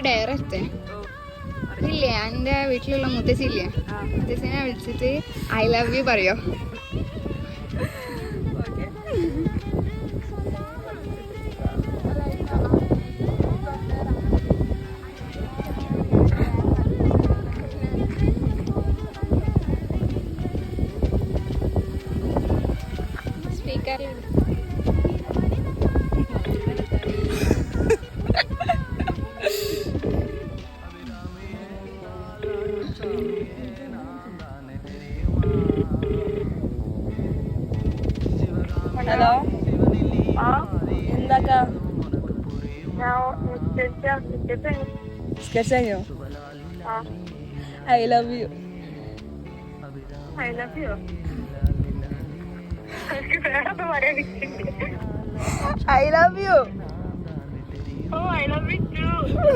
Direct ഇല്ലേ, എൻ്റെ വീട്ടിലുള്ള മുത്തശ്ശി ഇല്ലേ, മുത്തശ്ശിനെ വിളിച്ചിട്ട് ഐ ലവ് യു പറയോ. സ്പീക്കറിലുണ്ട്. ഹലോ, എന്താക്കാ? സ്കെച്ച് കഴിഞ്ഞോ? I love you. I love you. I love you. Oh, I love you too.